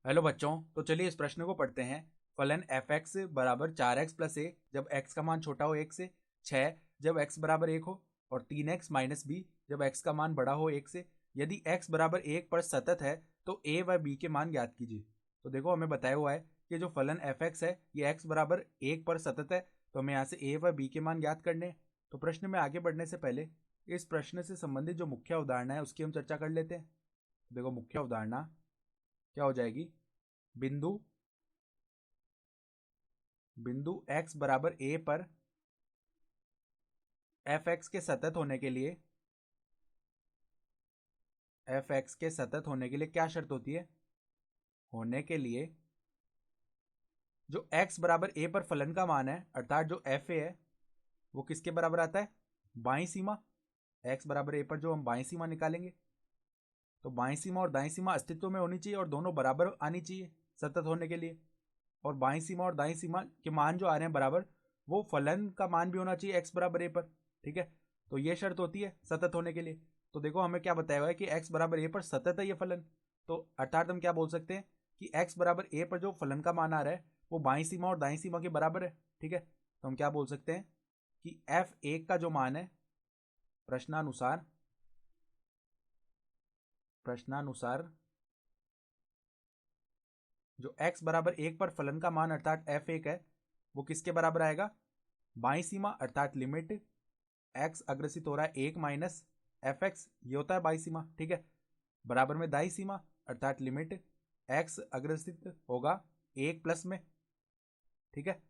Hello बच्चों, तो चलिए इस प्रश्न को पढ़ते हैं। फलन एफ एक्स बराबर 4x+a जब x का मान छोटा हो 1 से, 6 जब x बराबर 1 हो, और 3x-b जब x का मान बड़ा हो 1 से। यदि x बराबर 1 पर सतत है तो a व b के मान ज्ञात कीजिए। तो देखो, हमें बताया हुआ है कि जो फलन एफ एक्स है ये x बराबर 1 पर सतत है, तो हमें यहाँ से a व b के मान ज्ञात करने हैं। तो प्रश्न में आगे बढ़ने से पहले इस प्रश्न से संबंधित जो मुख्य अवधारणा है उसकी हम चर्चा कर लेते हैं। देखो, मुख्य अवधारणा क्या हो जाएगी। बिंदु बिंदु x बराबर a पर एफ एक्स के सतत होने के लिए क्या शर्त होती है। होने के लिए जो x बराबर a पर फलन का मान है, अर्थात जो एफ ए है, वो किसके बराबर आता है, बाईं सीमा। x बराबर a पर जो हम बाईं सीमा निकालेंगे, तो बाईं सीमा और दाईं सीमा अस्तित्व में होनी चाहिए और दोनों बराबर आनी चाहिए सतत होने के लिए। और बाईं सीमा और दाईं सीमा के मान जो आ रहे हैं बराबर, वो फलन का मान भी होना चाहिए x बराबर a पर। ठीक है, तो ये शर्त होती है सतत होने के लिए। तो देखो, हमें क्या बताया हुआ है कि x बराबर a पर सतत है ये फलन। तो अर्थात हम क्या बोल सकते हैं कि x बराबर a पर जो फलन का मान आ रहा है वो बाईं सीमा और दाईं सीमा के बराबर है। ठीक है, तो हम क्या बोल सकते हैं कि f1 का जो मान है, प्रश्नानुसार प्रश्नानुसार जो x बराबर 1 पर फलन का मान अर्थात f1 है, वो किसके बराबर आएगा, बाईं सीमा अर्थात लिमिट x अग्रसित हो रहा है 1 माइनस एफ एक्स, ये होता है बाईं सीमा। ठीक है, बराबर में दाईं सीमा अर्थात लिमिट x अग्रसित होगा 1 प्लस में। ठीक है,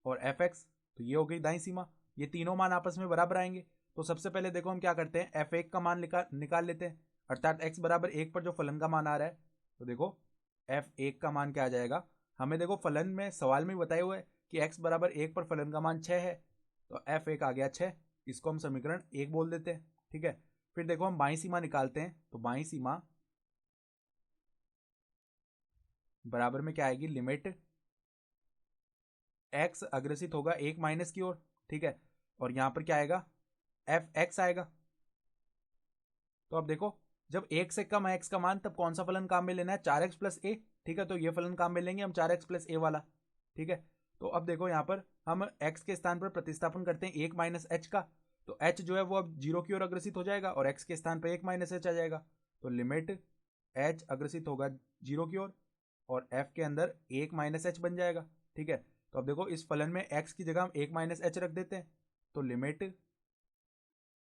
और एफ एक्स, तो ये हो गई दाईं सीमा। ये तीनों मान आपस में बराबर आएंगे। तो सबसे पहले देखो, हम क्या करते हैं, f1 का मान निकाल लेते हैं, अर्थात x बराबर 1 पर जो फलन का मान आ रहा है। तो देखो, f1 का मान क्या आ जाएगा। हमें देखो, फलन में सवाल में बताए हुए है कि x बराबर 1 पर फलन का मान 6 है, तो f1 आ गया 6। इसको हम समीकरण 1 बोल देते हैं। ठीक है, फिर देखो, हम बाईं सीमा निकालते हैं, तो बाईं सीमा बराबर में क्या आएगी, लिमिट x अग्रसित होगा 1 माइनस की ओर। ठीक है, और यहां पर क्या आएगा, एफ एक्स आएगा। तो अब देखो, जब 1 से कम है x का मान, तब कौन सा फलन काम में लेना है, 4x+a। ठीक है, तो ये फलन काम में लेंगे हम 4x+a वाला। ठीक है, तो अब देखो, यहाँ पर हम x के स्थान पर प्रतिस्थापन करते हैं 1 माइनस एच का, तो h जो है वो अब 0 की ओर अग्रसित हो जाएगा और x के स्थान पर 1 माइनस एच आ जाएगा। तो लिमिट h अग्रसित होगा 0 की ओर और f के अंदर 1 माइनस एच बन जाएगा। ठीक है, तो अब देखो, इस फलन में x की जगह हम 1 माइनस एच रख देते हैं, तो लिमिट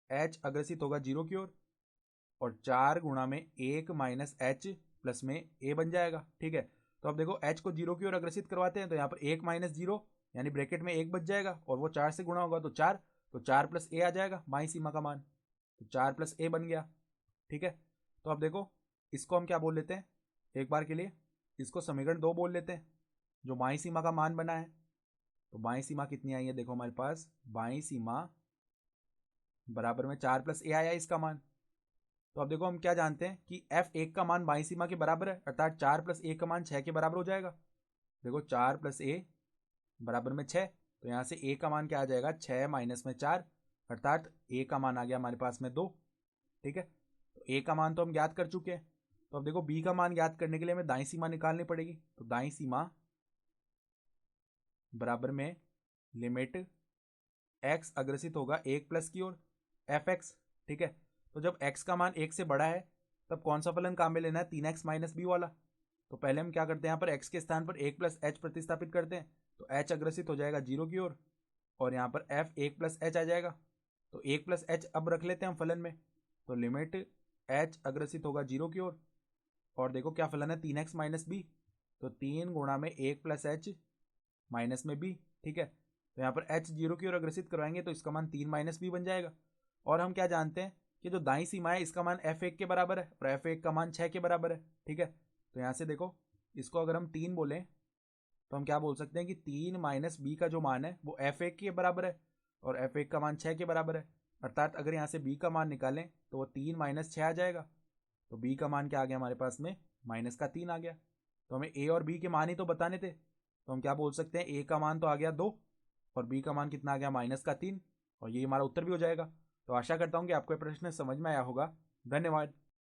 h अग्रसित होगा 0 की ओर और 4 गुणा में 1 माइनस एच प्लस में a बन जाएगा। ठीक है, तो अब देखो, h को 0 की ओर अग्रसित करवाते हैं, तो यहाँ पर 1 माइनस 0 यानी ब्रैकेट में 1 बच जाएगा और वो 4 से गुणा होगा, तो 4, तो 4 प्लस a आ जाएगा बाईं सीमा का मान, तो 4 प्लस a बन गया। ठीक है, तो अब देखो, इसको हम क्या बोल लेते हैं, एक बार के लिए इसको समीकरण 2 बोल लेते हैं, जो बाईं सीमा का मान बना है। तो बाईं सीमा कितनी आई है, देखो हमारे पास बाईं सीमा बराबर में 4 प्लस a आया इसका मान। तो अब देखो, हम क्या जानते हैं कि f1 का मान बाईं सीमा के बराबर है, अर्थात 4 प्लस a का मान 6 के बराबर हो जाएगा। देखो, 4 प्लस a बराबर में 6, तो यहाँ से a का मान क्या आ जाएगा, 6 माइनस में 4, अर्थात a का मान आ गया हमारे पास में 2। ठीक है, तो a का मान तो हम ज्ञात कर चुके हैं। तो अब देखो, b का मान ज्ञात करने के लिए हमें दाईं सीमा निकालनी पड़ेगी, तो दाईं सीमा बराबर में लिमिट x अग्रसित होगा 1 प्लस की ओर एफ एक्स। ठीक है, तो जब x का मान 1 से बड़ा है, तब कौन सा फलन काम में लेना है, 3x माइनस बी वाला। तो पहले हम क्या करते हैं, यहाँ पर x के स्थान पर 1 प्लस एच प्रतिस्थापित करते हैं, तो h अग्रसित हो जाएगा 0 की ओर और यहाँ पर f 1 प्लस एच आ जाएगा। तो 1 प्लस एच अब रख लेते हैं हम फलन में, तो लिमिट h अग्रसित होगा 0 की ओर और देखो क्या फलन है, 3x माइनस बी, तो 3 गुणा में 1 प्लस एच माइनस में बी। ठीक है, तो यहाँ पर h 0 की ओर अग्रसित करवाएंगे तो इसका मान 3 माइनस बी बन जाएगा। और हम क्या जानते हैं कि जो दाईं सीमा है इसका मान f1 के बराबर है और f1 का मान 6 के बराबर है। ठीक है, तो यहाँ से देखो, इसको अगर हम 3 बोलें तो हम क्या बोल सकते हैं कि 3 माइनस बी का जो मान है वो f1 के बराबर है और f1 का मान 6 के बराबर है, अर्थात अगर यहाँ से b का मान निकालें तो वो 3 माइनस 6 आ जाएगा। तो b का मान क्या आ गया हमारे पास में, माइनस का 3 आ गया। तो हमें a और b के मान ही तो बताने थे, तो हम क्या बोल सकते हैं, a का मान तो आ गया 2 और b का मान कितना आ गया, माइनस का 3, और ये हमारा उत्तर भी हो जाएगा। तो आशा करता हूँ कि आपको ये प्रश्न समझ में आया होगा। धन्यवाद।